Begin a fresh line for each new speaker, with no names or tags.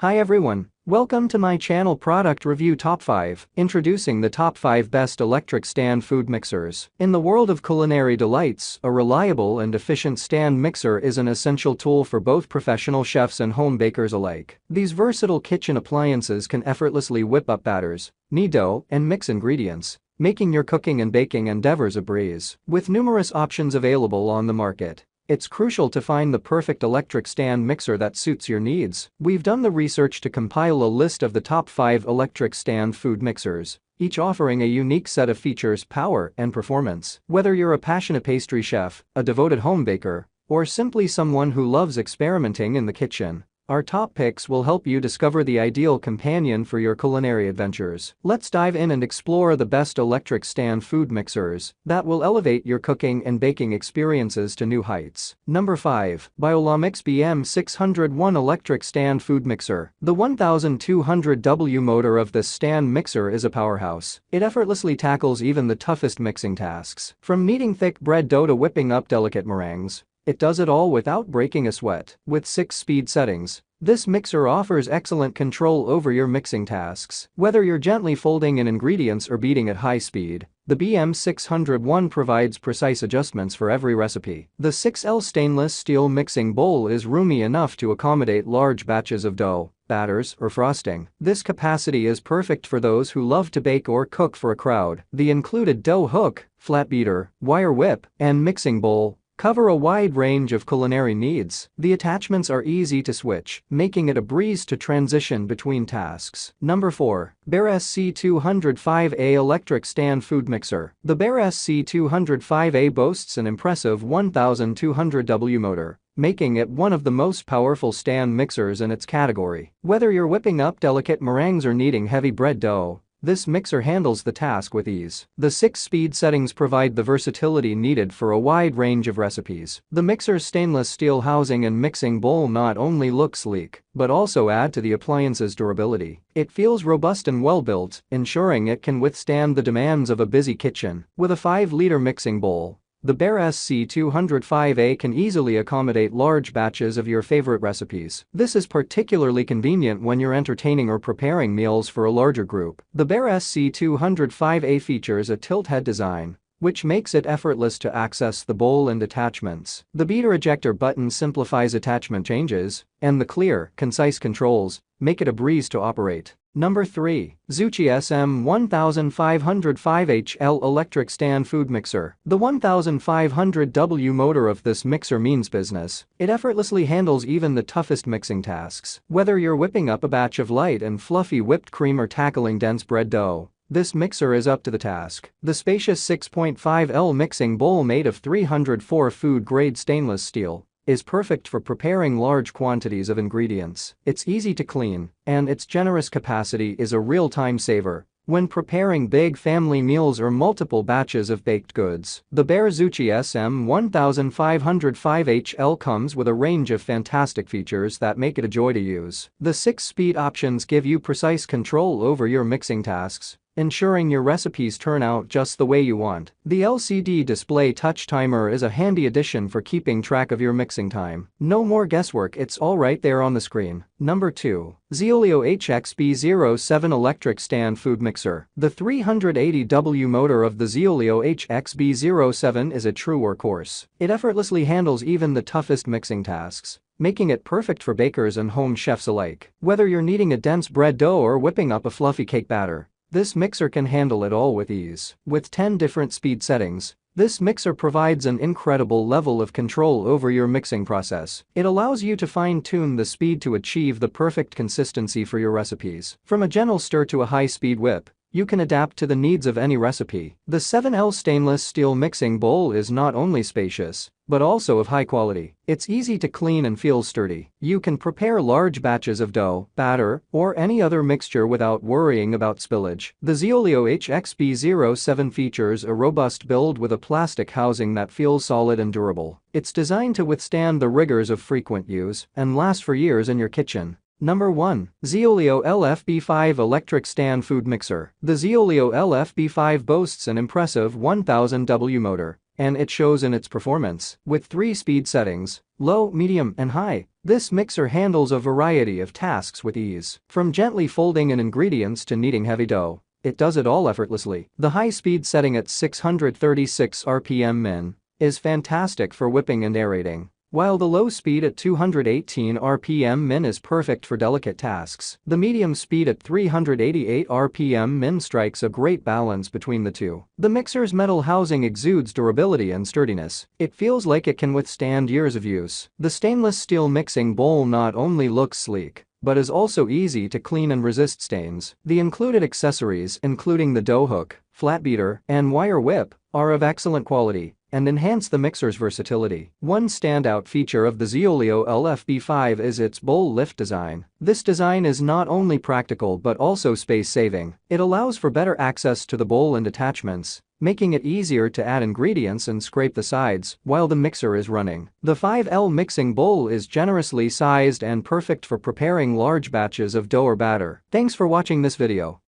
Hi everyone, welcome to my channel Product Review Top 5, introducing the top 5 best electric stand food mixers. In the world of culinary delights, a reliable and efficient stand mixer is an essential tool for both professional chefs and home bakers alike. These versatile kitchen appliances can effortlessly whip up batters, knead dough, and mix ingredients, making your cooking and baking endeavors a breeze. With numerous options available on the market, it's crucial to find the perfect electric stand mixer that suits your needs. We've done the research to compile a list of the top 5 electric stand food mixers, each offering a unique set of features, power, and performance. Whether you're a passionate pastry chef, a devoted home baker, or simply someone who loves experimenting in the kitchen, our top picks will help you discover the ideal companion for your culinary adventures. Let's dive in and explore the best electric stand food mixers that will elevate your cooking and baking experiences to new heights. Number 5. Biolomix BM601 Electric Stand Food Mixer. The 1200W motor of this stand mixer is a powerhouse. It effortlessly tackles even the toughest mixing tasks. From kneading thick bread dough to whipping up delicate meringues, it does it all without breaking a sweat. With 6 speed settings, this mixer offers excellent control over your mixing tasks. Whether you're gently folding in ingredients or beating at high speed, the BM601 provides precise adjustments for every recipe. The 6L stainless steel mixing bowl is roomy enough to accommodate large batches of dough, batters, or frosting. This capacity is perfect for those who love to bake or cook for a crowd. The included dough hook, flat beater, wire whip, and mixing bowl cover a wide range of culinary needs. The attachments are easy to switch, making it a breeze to transition between tasks. Number 4. Bosch SC205A Electric Stand Food Mixer. The Bosch SC205A boasts an impressive 1200W motor, making it one of the most powerful stand mixers in its category. Whether you're whipping up delicate meringues or kneading heavy bread dough, this mixer handles the task with ease. The 6 speed settings provide the versatility needed for a wide range of recipes. The mixer's stainless steel housing and mixing bowl not only look sleek, but also add to the appliance's durability. It feels robust and well-built, ensuring it can withstand the demands of a busy kitchen. With a 5-liter mixing bowl, the Bosch SC205A can easily accommodate large batches of your favorite recipes. This is particularly convenient when you're entertaining or preparing meals for a larger group. The Bosch SC205A features a tilt-head design, which makes it effortless to access the bowl and attachments. The beater ejector button simplifies attachment changes, and the clear, concise controls make it a breeze to operate. Number 3. Zuccie SM1505HL Electric Stand Food Mixer. The 1500W motor of this mixer means business. It effortlessly handles even the toughest mixing tasks. Whether you're whipping up a batch of light and fluffy whipped cream or tackling dense bread dough, this mixer is up to the task. The spacious 6.5L mixing bowl made of 304 food-grade stainless steel is perfect for preparing large quantities of ingredients. It's easy to clean, and its generous capacity is a real time saver when preparing big family meals or multiple batches of baked goods. The Bosch Zuccie SM1505HL comes with a range of fantastic features that make it a joy to use. The 6-speed options give you precise control over your mixing tasks, ensuring your recipes turn out just the way you want. The LCD display touch timer is a handy addition for keeping track of your mixing time. No more guesswork, it's all right there on the screen. Number 2. XEOLEO HXB07 Electric Stand Food Mixer. The 380W motor of the XEOLEO HXB07 is a true workhorse. It effortlessly handles even the toughest mixing tasks, making it perfect for bakers and home chefs alike. Whether you're kneading a dense bread dough or whipping up a fluffy cake batter, this mixer can handle it all with ease. With 10 different speed settings, this mixer provides an incredible level of control over your mixing process. It allows you to fine-tune the speed to achieve the perfect consistency for your recipes. From a gentle stir to a high-speed whip, you can adapt to the needs of any recipe. The 7L stainless steel mixing bowl is not only spacious, but also of high quality. It's easy to clean and feels sturdy. You can prepare large batches of dough, batter, or any other mixture without worrying about spillage. The XEOLEO HXB07 features a robust build with a plastic housing that feels solid and durable. It's designed to withstand the rigors of frequent use and last for years in your kitchen. Number 1. XEOLEO LFB5 Electric Stand Food Mixer. The XEOLEO LFB5 boasts an impressive 1000W motor, and it shows in its performance. With 3 speed settings, low, medium, and high, this mixer handles a variety of tasks with ease. From gently folding in ingredients to kneading heavy dough, it does it all effortlessly. The high-speed setting at 636 RPM min is fantastic for whipping and aerating, while the low speed at 218 RPM min is perfect for delicate tasks. The medium speed at 388 RPM min strikes a great balance between the two. The mixer's metal housing exudes durability and sturdiness. It feels like it can withstand years of use. The stainless steel mixing bowl not only looks sleek, but is also easy to clean and resist stains. The included accessories, including the dough hook, flat beater, and wire whip, are of excellent quality and enhance the mixer's versatility. One standout feature of the XEOLEO LFB5 is its bowl lift design. This design is not only practical but also space-saving. It allows for better access to the bowl and attachments, making it easier to add ingredients and scrape the sides while the mixer is running. The 5L mixing bowl is generously sized and perfect for preparing large batches of dough or batter. Thanks for watching this video.